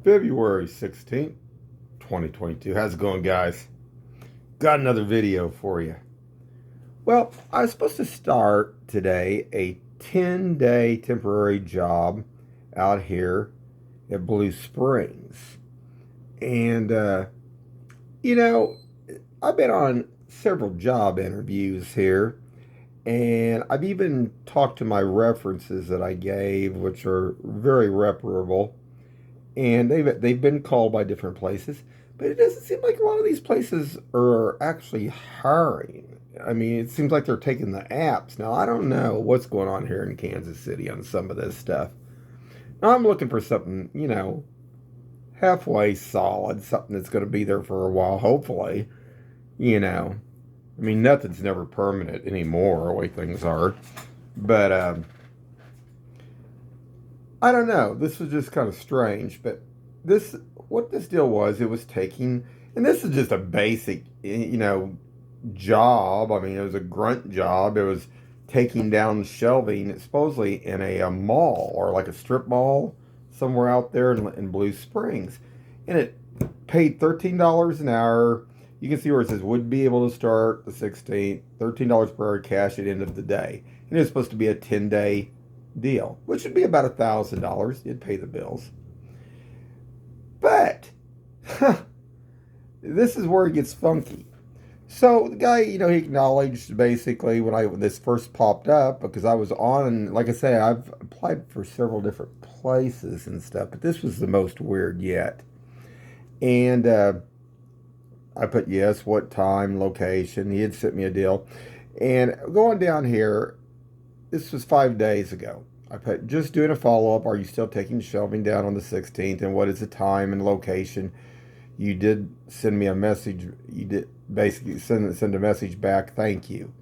February 16th, 2022. How's it going, guys? Got another video for you. Well, I was supposed to start today a 10-day temporary job out here at Blue Springs. And, you know, I've been on several job interviews here, and I've even talked to my references that I gave, which are very reputable, and they've been called by different places, but it doesn't seem like a lot of these places are actually hiring. I mean, it seems like they're taking the apps. Now, I don't know what's going on here in Kansas City on some of this stuff. Now, I'm looking for something, halfway solid, something that's going to be there for a while, hopefully. you know. I mean, nothing's never permanent anymore, the way things are. But I don't know. This was just kind of strange. But what this deal was, it was taking, and this is just a basic, job. I mean, it was a grunt job. It was taking down shelving, supposedly in a mall or like a strip mall somewhere out there in Blue Springs. And it paid $13 an hour. You can see where it says would be able to start the 16th, $13 per hour cash at the end of the day. And it's supposed to be a 10-day deal, which would be about $1,000. You'd pay the bills. But this is where it gets funky. So the guy, he acknowledged basically when this first popped up, because I was on, like I say, I've applied for several different places and stuff, but this was the most weird yet. And I put yes, what time, location. He had sent me a deal. And going down here, this was 5 days ago. I put just doing a follow-up. Are you still taking shelving down on the 16th? And what is the time and location? You did send me a message. You did basically send a message back. Thank you.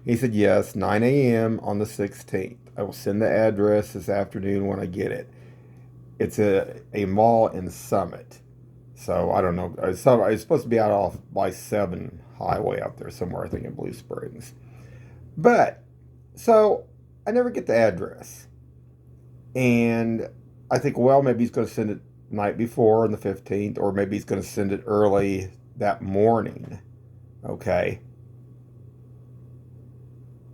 He said, yes, 9 a.m. on the 16th. I will send the address this afternoon when I get it. It's a mall in Summit. So I don't know. It's supposed to be out off by 7 highway out there somewhere, I think in Blue Springs. But, so I never get the address. And I think, well, maybe he's going to send it night before on the 15th, or maybe he's going to send it early that morning. Okay.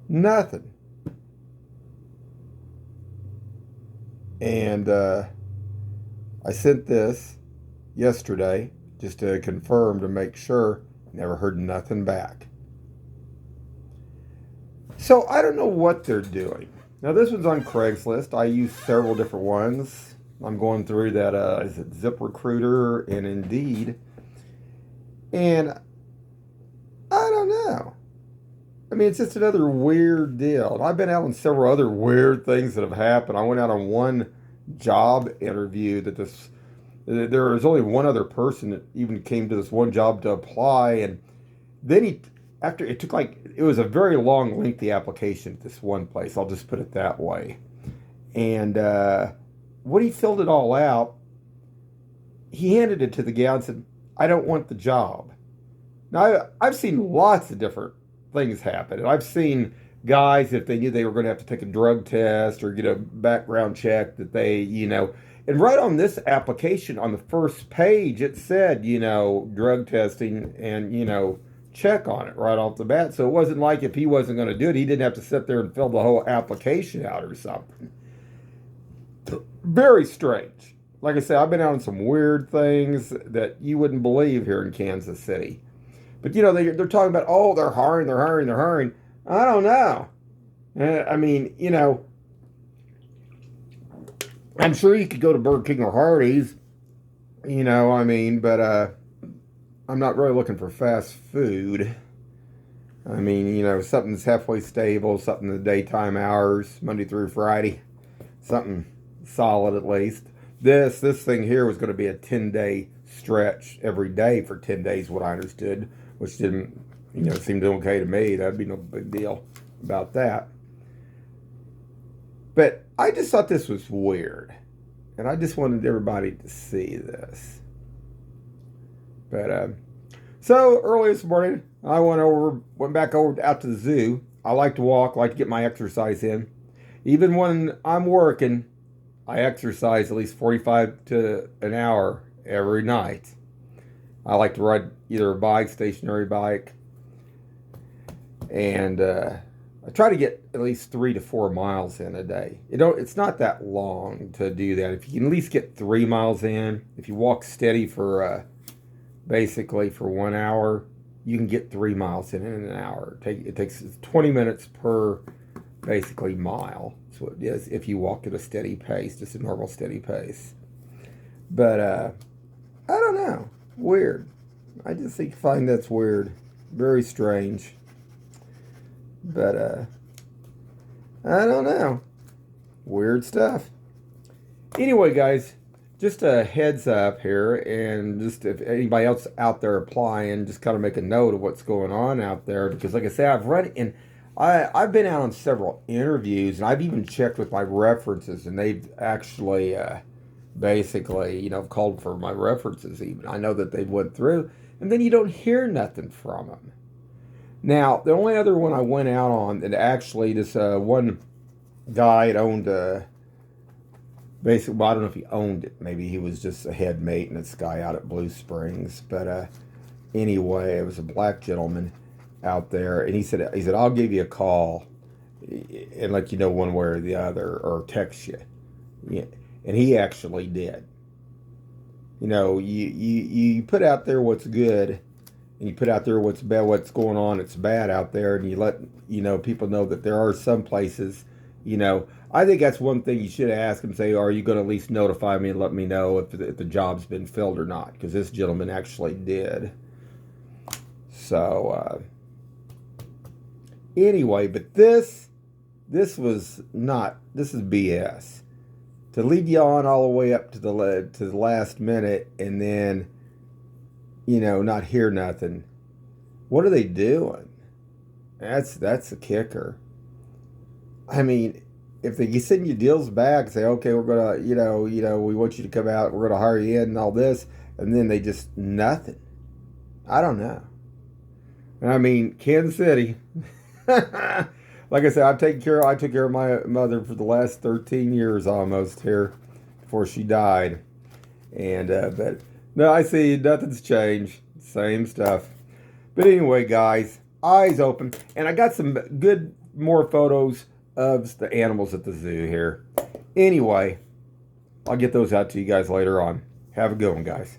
Nothing. And I sent this yesterday just to confirm, to make sure. Never heard nothing back. So I don't know what they're doing. Now this one's on Craigslist. I use several different ones. I'm going through that, is it ZipRecruiter and Indeed. And I don't know. I mean, it's just another weird deal. And I've been out on several other weird things that have happened. I went out on one job interview there was only one other person that even came to this one job to apply. And then it was a very long, lengthy application at this one place. I'll just put it that way. And when he filled it all out, he handed it to the gal and said, I don't want the job. Now, I've seen lots of different things happen. And I've seen guys, if they knew they were going to have to take a drug test or get a background check, that and right on this application, on the first page, it said, drug testing and, check on it right off the bat. So it wasn't like if he wasn't going to do it, he didn't have to sit there and fill the whole application out or something. Very strange. Like I said, I've been out on some weird things that you wouldn't believe here in Kansas City. But, they're talking about, oh, they're hiring. I don't know. I mean, I'm sure you could go to Burger King or Hardee's, but I'm not really looking for fast food. I mean, something that's halfway stable, something in the daytime hours, Monday through Friday, something solid at least. This thing here was going to be a 10-day stretch every day for 10 days, what I understood, which didn't, seemed okay to me. That'd be no big deal about that. But I just thought this was weird. And I just wanted everybody to see this. But, so early this morning, I went back out to the zoo. I like to walk, like to get my exercise in. Even when I'm working, I exercise at least 45 to an hour every night. I like to ride either a bike, stationary bike, and I try to get at least 3 to 4 miles in a day. It's not that long to do that. If you can at least get 3 miles in, if you walk steady for basically for 1 hour, you can get 3 miles in an hour. It takes 20 minutes per basically mile. That's what it is if you walk at a steady pace, just a normal steady pace. But I don't know. Weird. I just find that's weird. Very strange. But I don't know. Weird stuff. Anyway, guys, just a heads up here, and just if anybody else out there applying, just kind of make a note of what's going on out there, because like I say, I've read it, and I've been out on several interviews, and I've even checked with my references, and they've actually basically, called for my references even. I know that they went through, and then you don't hear nothing from them. Now, the only other one I went out on, that actually this one guy had owned basically, well, I don't know if he owned it. Maybe he was just a head maintenance guy out at Blue Springs. But anyway, it was a black gentleman out there, and he said, I'll give you a call and let you know one way or the other, or text you. Yeah. And he actually did. You put out there what's good, and you put out there what's bad, what's going on, it's bad out there, and you let people know that there are some places. I think that's one thing you should ask them. Say, are you going to at least notify me and let me know if the job's been filled or not? Because this gentleman actually did. So anyway, but this was not. This is BS. To lead you on all the way up to the last minute, and then not hear nothing. What are they doing? That's the kicker. I mean, if they send you deals back, say, okay, we're gonna, we want you to come out, we're gonna hire you in and all this, and then they just nothing. I don't know. I mean, Kansas City. Like I said, I took care of my mother for the last 13 years almost here before she died, and but no, I see nothing's changed, same stuff. But anyway, guys, eyes open, and I got some good more photos of the animals at the zoo here. Anyway, I'll get those out to you guys later on. Have a good one, guys.